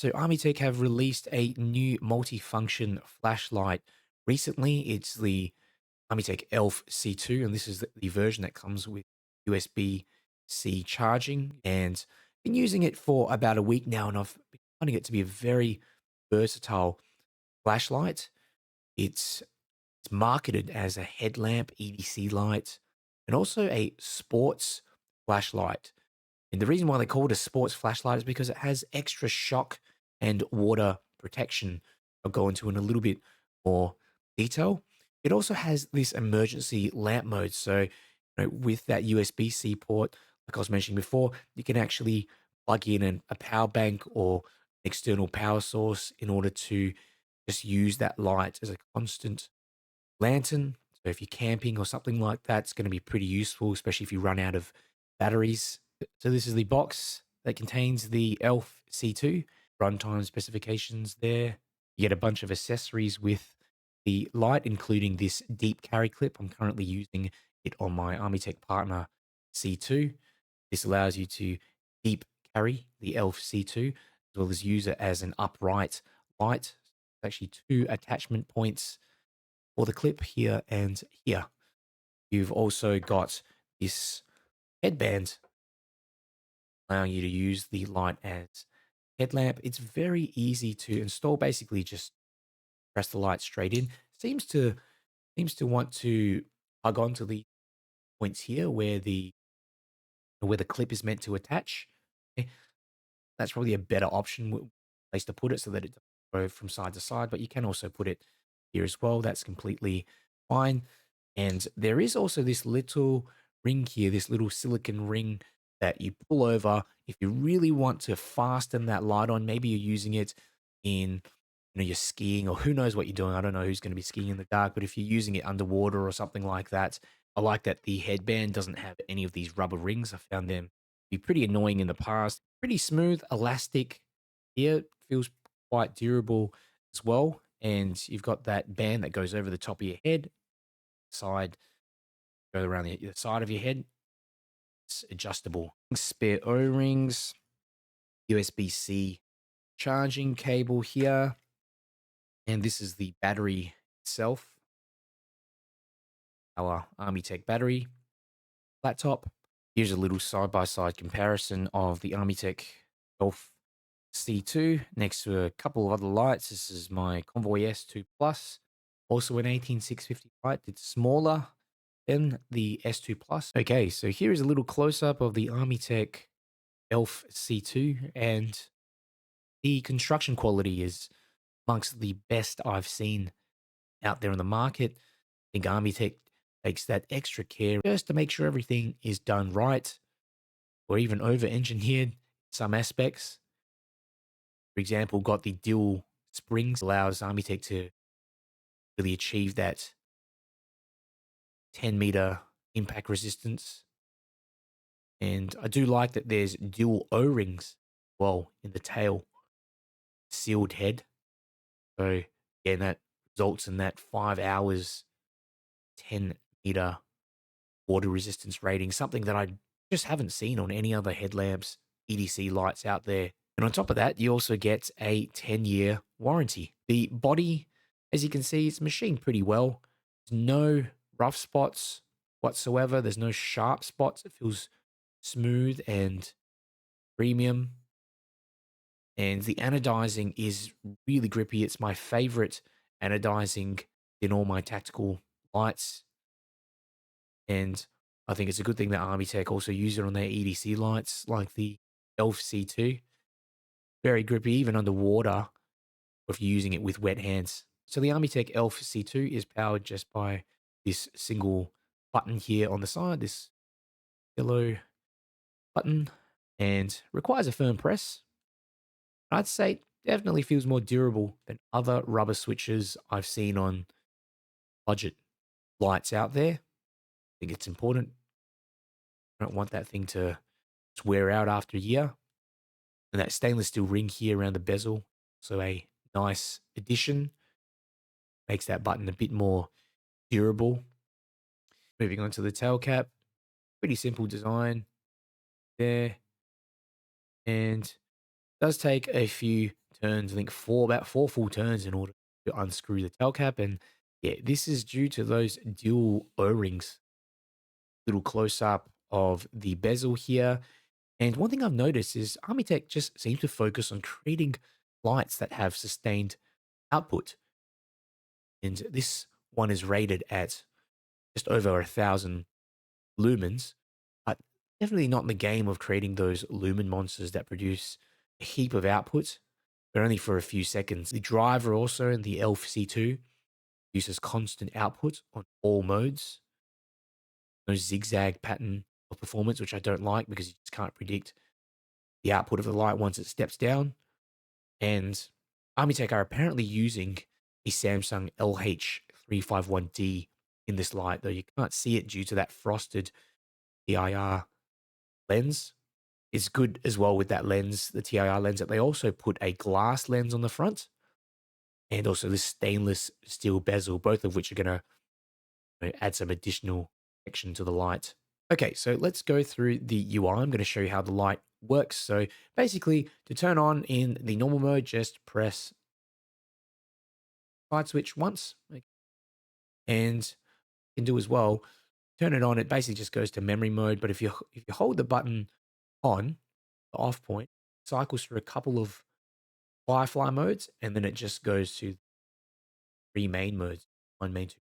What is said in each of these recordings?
So Armytek have released a new multi-function flashlight recently. It's the Armytek Elf C2, and this is the version that comes with USB-C charging. And been using it for about a week now, and I've been finding it to be a very versatile flashlight. It's marketed as a headlamp EDC light and also a sports flashlight. And the reason why they call it a sports flashlight is because it has extra shock and water protection. I'll go into in a little bit more detail. It also has this emergency lamp mode. So, with that USB-C port, like I was mentioning before, you can actually plug in a power bank or external power source in order to just use that light as a constant lantern. So if you're camping or something like that, it's going to be pretty useful, especially if you run out of batteries. So this is the box that contains the ELF C2, runtime specifications there. You get a bunch of accessories with the light, including this deep carry clip. I'm currently using it on my Armytek partner C2. This allows you to deep carry the ELF C2, as well as use it as an upright light. Actually, two attachment points for the clip here and here. You've also got this headband allowing you to use the light as headlamp. It's very easy to install. Basically, just press the light straight in. Seems to want to plug onto the points here where the clip is meant to attach. Okay, that's probably a better place to put it so that it doesn't go from side to side. But you can also put it here as well. That's completely fine. And there is also this little ring here, this little silicon ring that you pull over if you really want to fasten that light on. Maybe you're using it in, you're skiing or who knows what you're doing. I don't know who's going to be skiing in the dark, but if you're using it underwater or something like that, I like that the headband doesn't have any of these rubber rings. I found them to be pretty annoying in the past. Pretty smooth, elastic here, feels quite durable as well. And you've got that band that goes over the top of your head, side, go around the side of your head. It's adjustable. Spare O-rings, USB-C charging cable here. And this is the battery itself, our Armytek battery laptop. Here's a little side-by-side comparison of the Armytek Elf C2 next to a couple of other lights. This is my Convoy S2 Plus, also an 18650 light. It's smaller than the S2 Plus. Okay, so here is a little close-up of the Armytek Elf C2, and the construction quality is amongst the best I've seen out there in the market. I think Armytek takes that extra care just to make sure everything is done right or even over-engineered some aspects. For example, got the dual springs, allows Armytek to really achieve that 10-meter impact resistance. And I do like that there's dual O-rings, well, in the tail, sealed head. So, yeah, that results in that 5 hours, 10-meter water resistance rating, something that I just haven't seen on any other headlamps, EDC lights out there. And on top of that, you also get a 10-year warranty. The body, as you can see, it's machined pretty well. There's no rough spots whatsoever. There's no sharp spots. It feels smooth and premium. And the anodizing is really grippy. It's my favorite anodizing in all my tactical lights. And I think it's a good thing that Armytek also use it on their EDC lights like the Elf C2. Very grippy, even underwater, if you're using it with wet hands. So the Armytek Elf C2 is powered just by this single button here on the side, this yellow button, and requires a firm press. I'd say definitely feels more durable than other rubber switches I've seen on budget lights out there. I think it's important. I don't want that thing to wear out after a year. And that stainless steel ring here around the bezel, so a nice addition. Makes that button a bit more durable. Moving on to the tail cap. Pretty simple design there. And does take a few turns, I think about four full turns in order to unscrew the tail cap. And yeah, this is due to those dual O-rings. Little close up of the bezel here. And one thing I've noticed is Armytek just seems to focus on creating lights that have sustained output. And this one is rated at just over 1,000 lumens, but definitely not in the game of creating those lumen monsters that produce a heap of output, but only for a few seconds. The driver also in the Elf C2 uses constant output on all modes. No zigzag pattern of performance, which I don't like because you just can't predict the output of the light once it steps down. And Armytek are apparently using a Samsung LH351D in this light, though you can't see it due to that frosted TIR lens. It's good as well with that lens, the TIR lens, that they also put a glass lens on the front and also this stainless steel bezel, both of which are going to add some additional protection to the light. Okay, so let's go through the UI. I'm going to show you how the light works. So basically, to turn on in the normal mode, just press light switch once. And you can do as well, turn it on. It basically just goes to memory mode. But if you hold the button on, the off point, cycles through a couple of Firefly modes, and then it just goes to three main modes, one main, two.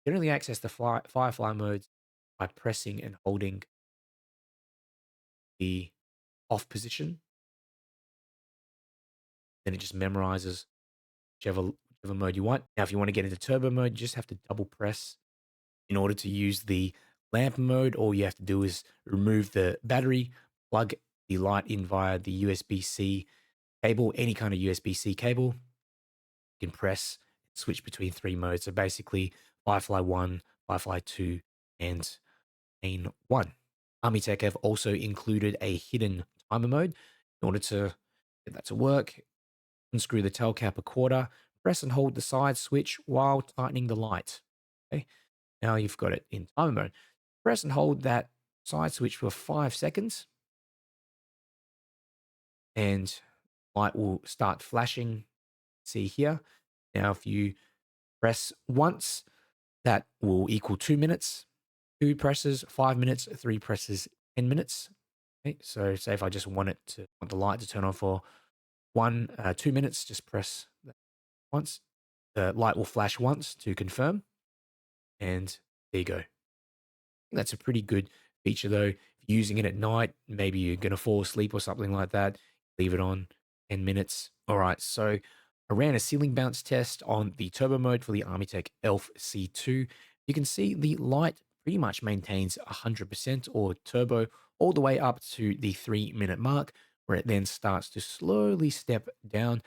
Generally access the Firefly modes by pressing and holding the off position. Then it just memorizes whichever mode you want. Now, if you want to get into turbo mode, you just have to double press in order to use the lamp mode. All you have to do is remove the battery, plug the light in via the USB-C cable, any kind of USB-C cable. You can press, switch between three modes. So basically, Firefly 1, Firefly 2, and Main 1. Armytek have also included a hidden timer mode in order to get that to work. Unscrew the tail cap a quarter, press and hold the side switch while tightening the light. Okay, now you've got it in timer mode. Press and hold that side switch for 5 seconds, and light will start flashing. See here. Now, if you press once, that will equal 2 minutes. 2 presses, 5 minutes. 3 presses, 10 minutes. Okay, so say if I just want the light to turn on for 2 minutes, just press that once. The light will flash once to confirm, and there you go. That's a pretty good feature, though. If you're using it at night, maybe you're going to fall asleep or something like that, leave it on 10 minutes. All right, so I ran a ceiling bounce test on the turbo mode for the Armytek Elf C2. You can see the light pretty much maintains 100% or turbo all the way up to the 3-minute mark, where it then starts to slowly step down.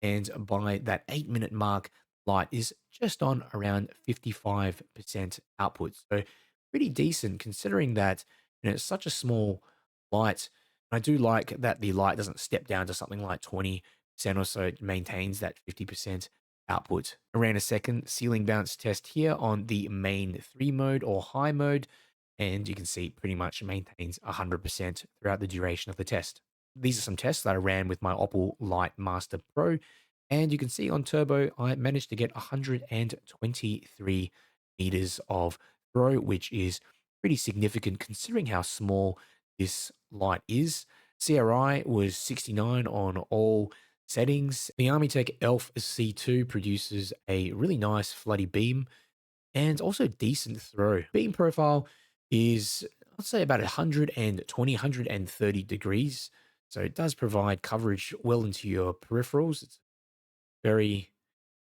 And by that 8-minute mark, light is just on around 55% output. So pretty decent considering that it's such a small light. I do like that the light doesn't step down to something like 20% or so. It maintains that 50% output. I ran a second ceiling bounce test here on the main 3 mode or high mode, and you can see it pretty much maintains 100% throughout the duration of the test. These are some tests that I ran with my Opal Light Master Pro, and you can see on turbo, I managed to get 123 meters of throw, which is pretty significant considering how small this light is. CRI was 69 on all settings. The Armytek Elf C2 produces a really nice floody beam and also decent throw. Beam profile is, I'd say, about 120, 130 degrees. So it does provide coverage well into your peripherals. It's a very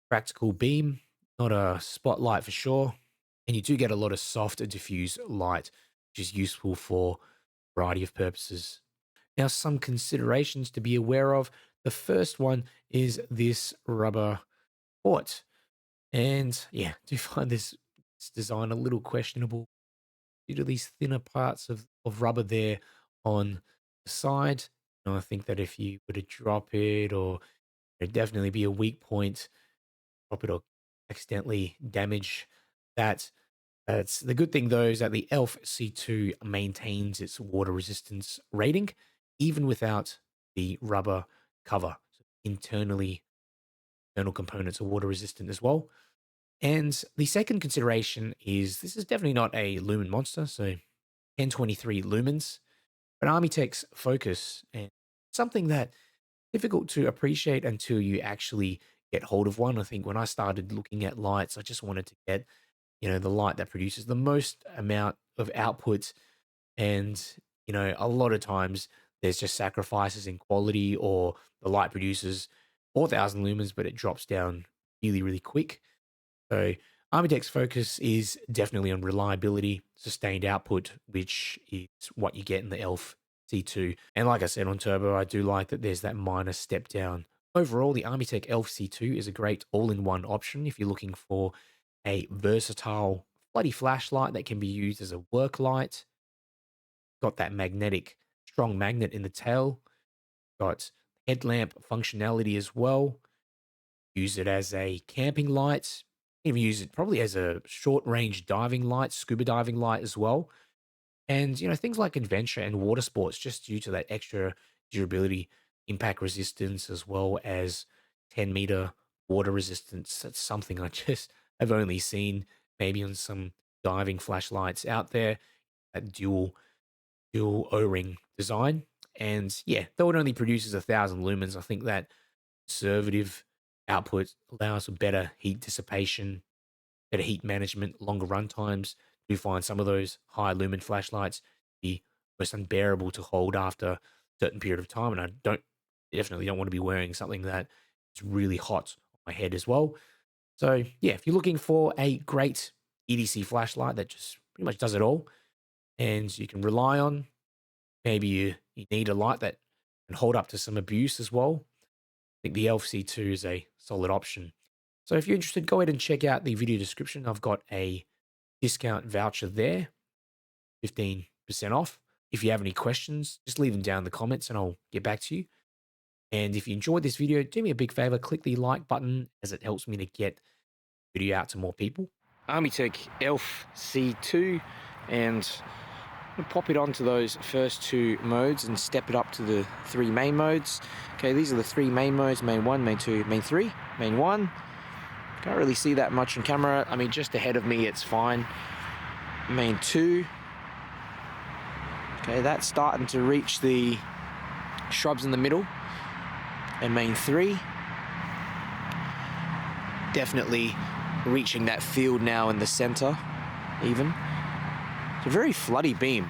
practical beam, not a spotlight for sure. And you do get a lot of soft diffuse light, which is useful for a variety of purposes. Now, some considerations to be aware of. The first one is this rubber port. And yeah, I do find this design a little questionable due to these thinner parts of rubber there on the side. And I think that if you were to drop it, or there'd definitely be a weak point, drop it or accidentally damage that. That's the good thing, though, is that the Elf C2 maintains its water resistance rating even without the rubber cover. So internal components are water resistant as well. And the second consideration is this is definitely not a lumen monster, so 1023 lumens, but Armytek's focus and something that difficult to appreciate until you actually get hold of one. I think when I started looking at lights, I just wanted to get, the light that produces the most amount of output. And, a lot of times there's just sacrifices in quality, or the light produces 4,000 lumens, but it drops down really, really quick. So Armytek's focus is definitely on reliability, sustained output, which is what you get in the Elf C2. And like I said on Turbo, I do like that there's that minor step down. Overall, the Armytek Elf C2 is a great all-in-one option if you're looking for a versatile floody flashlight that can be used as a work light. Got that magnetic, strong magnet in the tail. Got headlamp functionality as well. Use it as a camping light. Even use it probably as a short range diving light, scuba diving light as well. And, things like adventure and water sports, just due to that extra durability, impact resistance, as well as 10-meter water resistance. That's something I just have only seen maybe on some diving flashlights out there, that dual O-ring design. And yeah, though it only produces 1,000 lumens, I think that conservative output allows for better heat dissipation, better heat management, longer run times. Do find some of those high lumen flashlights be almost unbearable to hold after a certain period of time. And I definitely don't want to be wearing something that is really hot on my head as well. So yeah, if you're looking for a great EDC flashlight that just pretty much does it all and you can rely on, maybe you need a light that can hold up to some abuse as well, I think the Elf C2 is a solid option. So if you're interested, go ahead and check out the video description. I've got a discount voucher there, 15% off. If you have any questions, just leave them down in the comments and I'll get back to you. And if you enjoyed this video, do me a big favor, click the like button as it helps me to get the video out to more people. Armytek Elf C2, and I'm gonna pop it onto those first two modes and step it up to the three main modes. Okay, these are the three main modes: main 1, main 2, main 3. Main 1, can't really see that much on camera. I mean, just ahead of me, it's fine. Main 2, okay, that's starting to reach the shrubs in the middle. And main 3, definitely reaching that field now in the center, even. It's a very floody beam,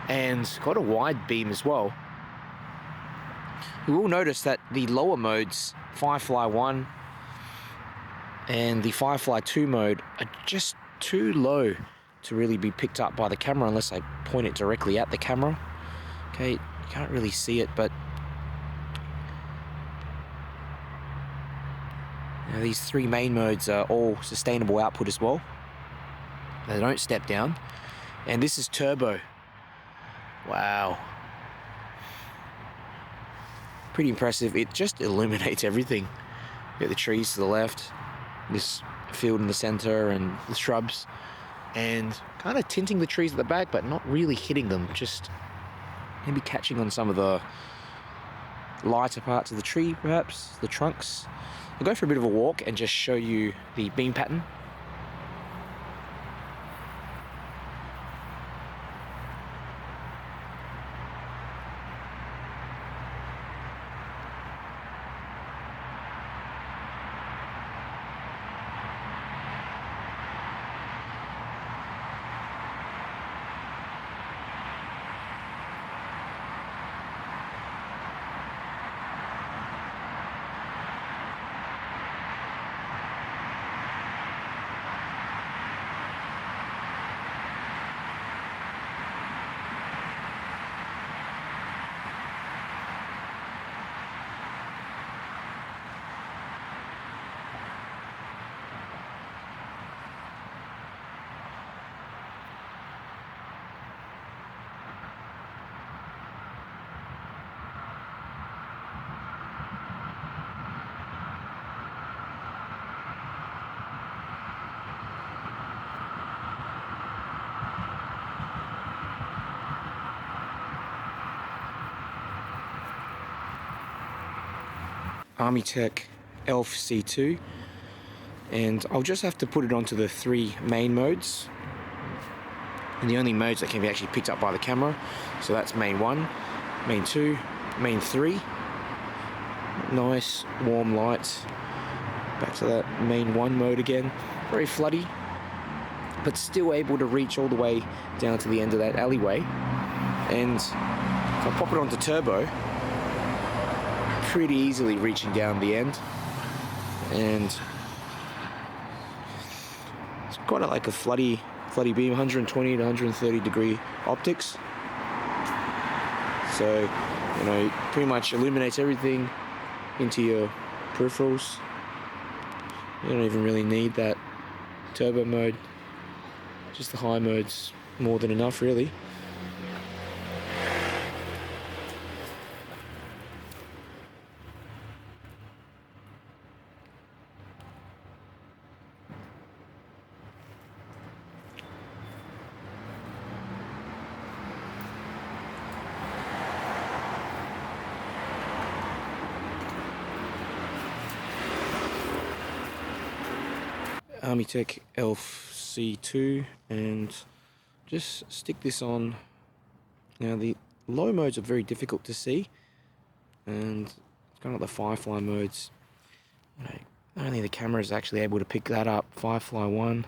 and quite a wide beam as well. You will notice that the lower modes, Firefly 1 and the Firefly 2 mode, are just too low to really be picked up by the camera unless I point it directly at the camera. Okay, you can't really see it, but these three main modes are all sustainable output as well. They don't step down. And this is turbo. Wow. Pretty impressive. It just illuminates everything. Got the trees to the left, this field in the center, and the shrubs. And kind of tinting the trees at the back, but not really hitting them. Just maybe catching on some of the lighter parts of the tree, perhaps, the trunks. I'll go for a bit of a walk and just show you the beam pattern. Armytek Elf C2, and I'll just have to put it onto the 3 main modes, and the only modes that can be actually picked up by the camera. So that's main 1, main 2, main 3. Nice warm lights. Back to that main 1 mode again. Very floody, but still able to reach all the way down to the end of that alleyway. And if I pop it onto turbo, pretty easily reaching down the end. And it's quite like a floody beam, 120 to 130 degree optics. So, you know, pretty much illuminates everything into your peripherals. You don't even really need that turbo mode. Just the high mode's more than enough, really. Armytek Elf C2, and just stick this on. Now the low modes are very difficult to see, and it's kind of the firefly modes. You know, only the camera is actually able to pick that up. Firefly 1,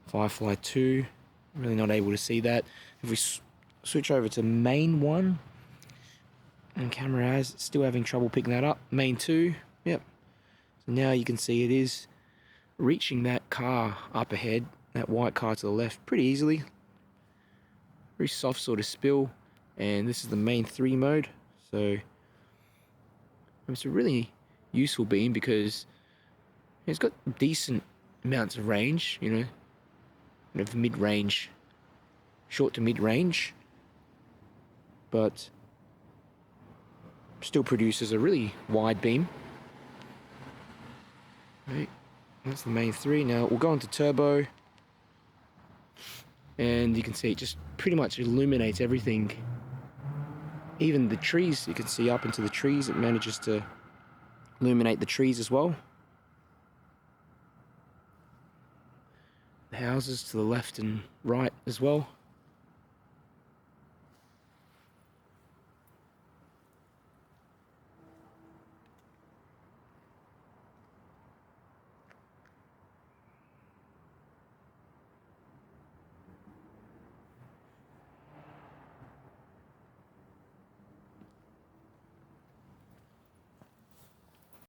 Firefly 2, really not able to see that. If we switch over to main 1, and camera has still having trouble picking that up. Main 2, yep. So now you can see it is reaching that car up ahead, that white car to the left, pretty easily. Very soft sort of spill, and this is the main 3 mode. So it's a really useful beam because it's got decent amounts of range, you know, mid-range, short to mid-range, but still produces a really wide beam. Right. That's the main 3. Now we'll go into turbo, and you can see it just pretty much illuminates everything. Even the trees, you can see up into the trees, it manages to illuminate the trees as well. The houses to the left and right as well.